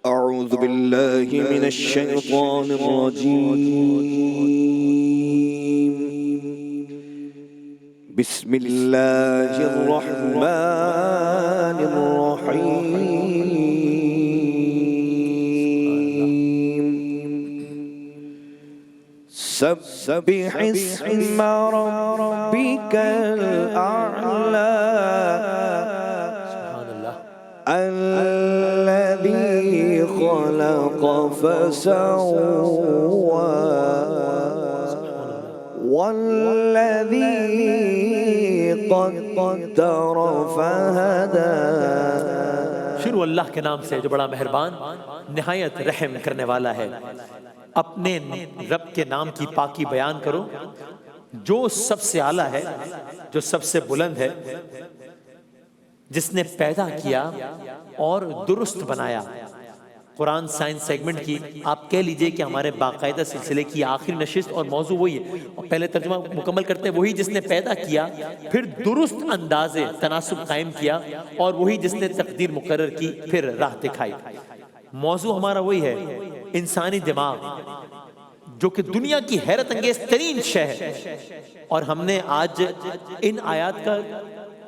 أعوذ بالله من الشيطان الرجيم. بسم الله الرحمن الرحيم. سبح اسم ربك الأعلى الذي خلق فسوى والذي قدر فهدى. شروع اللہ کے نام سے جو بڑا مہربان نہایت رحم کرنے والا ہے. اپنے رب کے نام کی پاکی بیان کرو جو سب سے اعلیٰ ہے، جو سب سے بلند ہے، جس نے پیدا کیا اور درست بنایا. قرآن سائنس سیگمنٹ کی آپ کہہ لیجئے کہ ہمارے باقاعدہ سلسلے کی آخری نشست اور موضوع وہی ہے. اور پہلے ترجمہ مکمل کرتے ہیں، وہی جس نے پیدا کیا پھر درست انداز تناسب قائم کیا، اور وہی جس نے تقدیر مقرر کی پھر راہ دکھائی. موضوع ہمارا وہی ہے، انسانی دماغ جو کہ دنیا کی حیرت انگیز ترین شے ہے. اور ہم نے آج ان آیات کا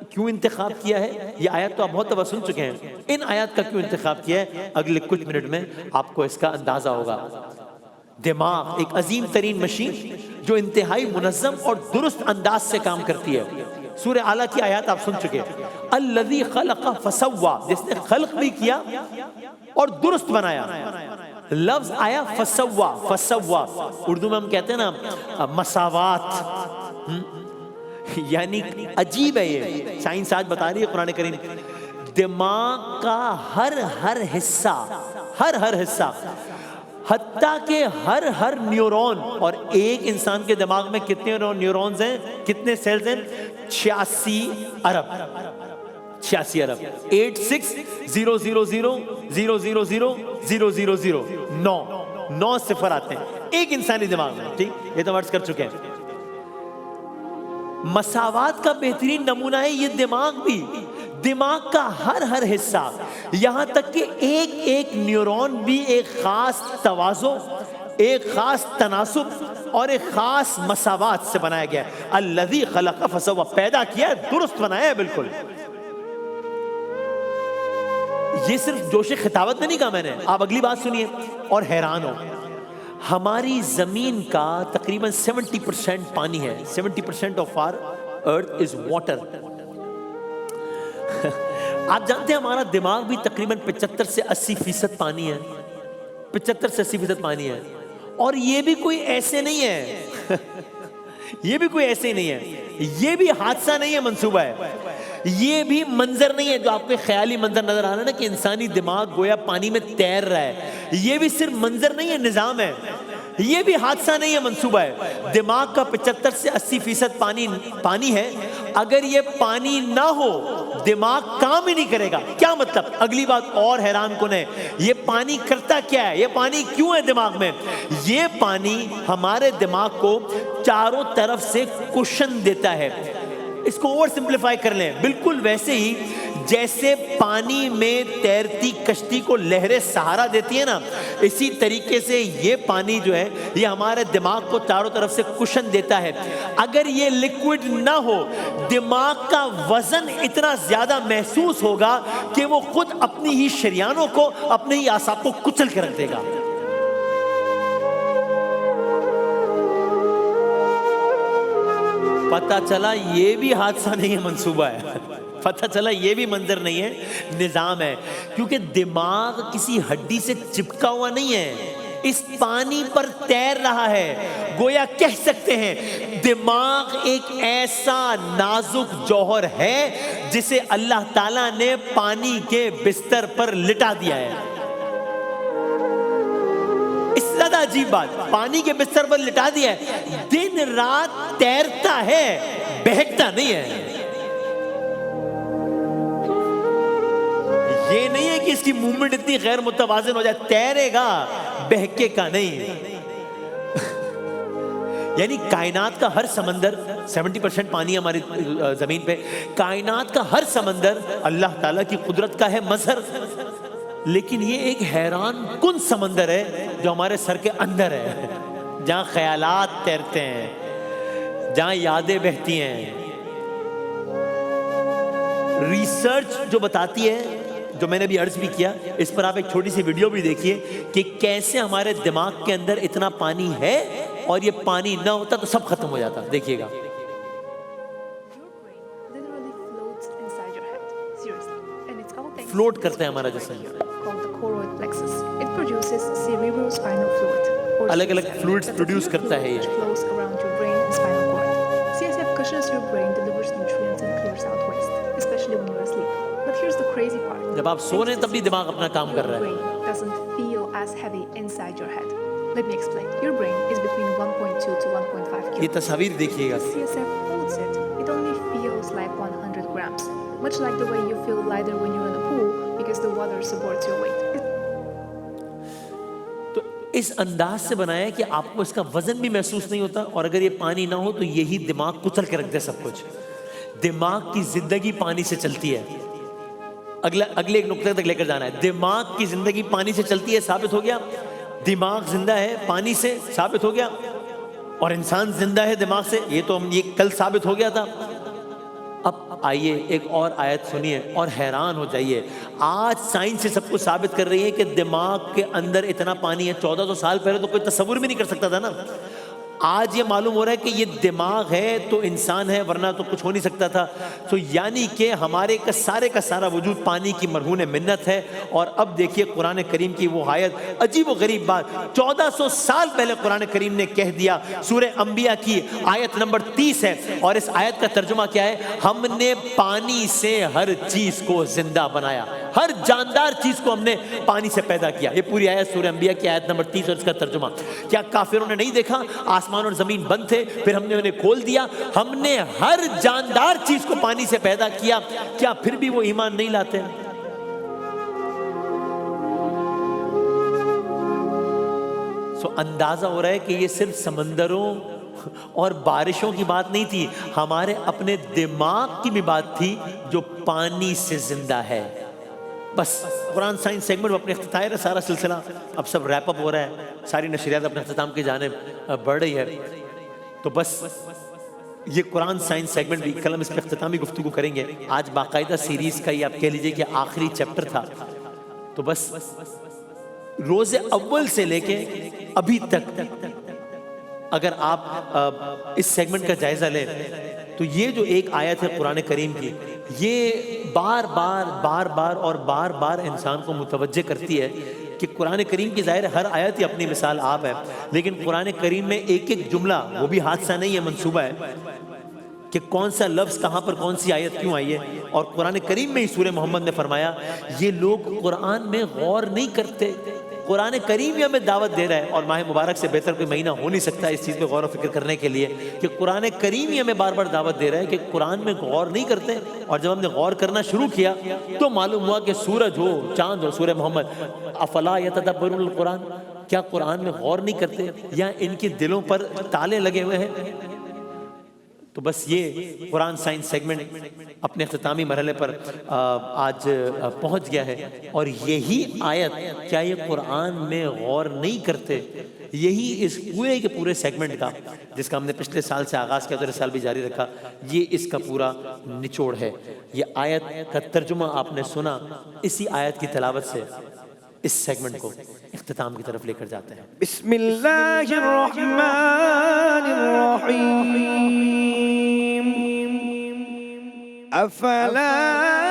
کیوں انتخاب کیا ہے؟ یہ آیات تو آپ بہت دفعہ سن چکے ہیں. ان آیات کا کیوں انتخاب کیا ہے اگلے کچھ منٹ میں آپ کو اس کا اندازہ ہوگا. دماغ ایک عظیم ترین مشین جو انتہائی منظم اور درست انداز سے کام کرتی ہے. سورہ اعلیٰ کی آیات آپ سن چکے ہیں. الذی خلق فسوا، جس نے خلق بھی کیا اور درست بنایا. لفظ آیا فسوا. فسوا اردو میں ہم کہتے ہیں نا مساوات، یعنی عجیب ہے. یہ سائنس آج بتا رہی ہے قرآن کریم دماغ کا ہر حصہ حتیٰ کہ ہر نیورون. اور ایک انسان کے دماغ میں کتنے نیورونز ہیں، کتنے سیلز ہیں؟ 86 ارب. 86 9 صفر آتے ہیں ایک انسانی دماغ میں. ٹھیک، یہ تو ورڈز کر چکے ہیں. مساوات کا بہترین نمونہ ہے یہ دماغ بھی. دماغ کا ہر حصہ، یہاں تک کہ ایک نیورون بھی ایک خاص توازن، ایک خاص تناسب اور ایک خاص مساوات سے بنایا گیا ہے. الذی خلق فسوا، پیدا کیا ہے، درست بنایا ہے بالکل. یہ صرف جوش خطابت میں نہیں کہا میں نے. آپ اگلی بات سنیے اور حیران ہو. ہماری زمین کا تقریباً 70% پانی ہے. 70% of our earth is water. آپ جانتے ہیں ہمارا دماغ بھی تقریباً 75 سے 80% پانی ہے. 75 سے 80% پانی ہے. اور یہ بھی کوئی ایسے نہیں ہے یہ بھی کوئی ایسے نہیں ہے. یہ بھی حادثہ نہیں ہے، منصوبہ ہے. یہ بھی منظر نہیں ہے جو آپ کو خیالی منظر نظر آ رہا ہے نا کہ انسانی دماغ گویا پانی میں تیر رہا ہے. یہ بھی صرف منظر نہیں ہے، نظام ہے. یہ بھی حادثہ نہیں ہے، منصوبہ ہے. دماغ کا 75 سے 80% پانی ہے. اگر یہ پانی نہ ہو دماغ کام ہی نہیں کرے گا. کیا مطلب؟ اگلی بات اور حیران کن ہے. یہ پانی کرتا کیا ہے؟ یہ پانی کیوں ہے دماغ میں؟ یہ پانی ہمارے دماغ کو چاروں طرف سے کشن دیتا ہے. اس کو اور سمپلیفائی کر لیں، بالکل ویسے ہی جیسے پانی میں تیرتی کشتی کو لہریں سہارا دیتی ہیں نا، اسی طریقے سے یہ پانی جو ہے یہ ہمارے دماغ کو چاروں طرف سے کشن دیتا ہے. اگر یہ لیکوڈ نہ ہو دماغ کا وزن اتنا زیادہ محسوس ہوگا کہ وہ خود اپنی ہی شریانوں کو، اپنے ہی اعصاب کو کچل کے رکھ دے گا. پتہ چلا یہ بھی حادثہ نہیں ہے، منصوبہ ہے. پتہ چلا یہ بھی منظر نہیں ہے، نظام ہے. کیونکہ دماغ کسی ہڈی سے چپکا ہوا نہیں ہے، اس پانی پر تیر رہا ہے. گویا کہہ سکتے ہیں دماغ ایک ایسا نازک جوہر ہے جسے اللہ تعالیٰ نے پانی کے بستر پر لٹا دیا ہے. اس سے زیادہ عجیب بات، پانی کے بستر پر لٹا دیا ہے، دن رات تیرتا ہے، بہکتا نہیں ہے. یہ نہیں ہے کہ اس کی موومنٹ اتنی غیر متوازن ہو جائے، تیرے گا، بہکے کا نہیں. یعنی کائنات کا ہر سمندر 70% پانی ہماری زمین پہ، کائنات کا ہر سمندر اللہ تعالیٰ کی قدرت کا ہے مظہر. لیکن یہ ایک حیران کن سمندر ہے جو ہمارے سر کے اندر ہے، جہاں خیالات تیرتے ہیں، جہاں یادیں بہتی ہیں۔ ریسرچ جو بتاتی ہے، جو میں نے بھی عرض بھی کیا، اس پر آپ ایک چھوٹی سی ویڈیو بھی دیکھیے کہ کیسے ہمارے دماغ کے اندر اتنا پانی ہے اور یہ پانی نہ ہوتا تو سب ختم ہو جاتا۔ دیکھیے گا، فلوٹ کرتے ہیں ہمارا جسم، الگ الگ فلوئڈز پروڈیوس کرتا ہے یہ۔ جب آپ سو رہے ہیں تب بھی دماغ اپنا کام کر رہا ہے۔ یہ تصاویر دیکھیے گا، much like the way you feel lighter when you're in a pool because the water supports your weight. تو اس انداز سے بنایا ہے کہ آپ کو اس کا وزن بھی محسوس نہیں ہوتا، اور اگر یہ پانی نہ ہو تو یہی دماغ کچل کے رکھ دے سب کچھ۔ دماغ کی زندگی پانی سے چلتی ہے۔ اگلے ایک نقطے تک لے کر جانا ہے۔ دماغ کی زندگی پانی سے چلتی ہے، ثابت ہو گیا۔ دماغ زندہ ہے پانی سے، ثابت ہو گیا۔ اور انسان زندہ ہے دماغ سے، یہ تو یہ کل ثابت ہو گیا تھا۔ اب آئیے ایک اور آیت سنیے اور حیران ہو جائیے۔ آج سائنس سے سب کچھ ثابت کر رہی ہے کہ دماغ کے اندر اتنا پانی ہے۔ 1400 سال پہلے تو کوئی تصور بھی نہیں کر سکتا تھا نا۔ آج یہ معلوم ہو رہا ہے کہ یہ دماغ ہے تو انسان ہے، ورنہ تو کچھ ہو نہیں سکتا تھا۔ تو یعنی کہ ہمارے کا سارا وجود پانی کی مرہون منت ہے۔ اور اب دیکھیے قرآن کریم کی وہ آیت، عجیب و غریب بات، 1400 سال پہلے قرآن کریم نے کہہ دیا۔ سورہ انبیاء کی آیت نمبر 30 ہے، اور اس آیت کا ترجمہ کیا ہے؟ ہم نے پانی سے ہر چیز کو زندہ بنایا، ہر جاندار چیز کو ہم نے پانی سے پیدا کیا۔ یہ پوری آیت سورہ انبیاء کی آیت نمبر 30 اور اس کا ترجمہ۔ کیا کافروں نے نہیں دیکھا آسمان اور زمین بند تھے، پھر ہم نے انہیں کھول دیا؟ ہم نے ہر جاندار چیز کو پانی سے پیدا کیا، کیا پھر بھی وہ ایمان نہیں لاتے؟ اندازہ ہو رہا ہے کہ یہ صرف سمندروں اور بارشوں کی بات نہیں تھی، ہمارے اپنے دماغ کی بھی بات تھی جو پانی سے زندہ ہے۔ بس قرآن سائنس سیگمنٹ اپنے اختتام ہے، سارا سلسلہ اب سب ریپ اپ ہو رہا ہے، ساری نشریات اپنے اختتام کی جانب بڑھ رہی ہے۔ تو بس یہ قرآن سائنس سیگمنٹ بھی کل ہم اس پہ اختتامی گفتگو کریں گے۔ آج باقاعدہ سیریز کا یہ آپ کہہ لیجئے کہ آخری چیپٹر تھا۔ تو بس روز اول سے لے کے ابھی تک اگر آپ اس سیگمنٹ کا جائزہ لیں تو یہ جو ایک آیت ہے قرآن کریم کی، یہ بار بار انسان کو متوجہ کرتی ہے کہ قرآن کریم کی ظاہر ہر آیت ہی اپنی مثال آپ ہے، لیکن قرآن کریم میں ایک ایک جملہ، وہ بھی حادثہ نہیں ہے، منصوبہ ہے کہ کون سا لفظ کہاں پر کون سی آیت کیوں آئی ہے۔ اور قرآن کریم میں ہی سورہ محمد نے فرمایا یہ لوگ قرآن میں غور نہیں کرتے۔ قرآن کریم ہی ہمیں دعوت دے رہا ہے، اور ماہ مبارک سے بہتر کوئی مہینہ ہو نہیں سکتا اس چیز پہ غور و فکر کرنے کے لیے کہ قرآن کریم ہی ہمیں بار بار دعوت دے رہا ہے کہ قرآن میں غور نہیں کرتے۔ اور جب ہم نے غور کرنا شروع کیا تو معلوم ہوا کہ سورج ہو، چاند ہو، سورہ محمد، افلا یتدبرون القرآن، کیا قرآن میں غور نہیں کرتے یا ان کے دلوں پر تالے لگے ہوئے ہیں؟ تو بس یہ قرآن سائنس سیگمنٹ اپنے اختتامی مرحلے پر آج پہنچ گیا ہے، اور یہی آیت، کیا یہ قرآن میں غور نہیں کرتے، یہی اس پورے کے پورے سیگمنٹ کا، جس کا ہم نے پچھلے سال سے آغاز کیا تو اس سال بھی جاری رکھا، یہ اس کا پورا نچوڑ ہے۔ یہ آیت کا ترجمہ آپ نے سنا، اسی آیت کی تلاوت سے اس سیگمنٹ کو اختتام کی طرف لے کر جاتے ہیں۔ بسم اللہ الرحمن الرحیم افلا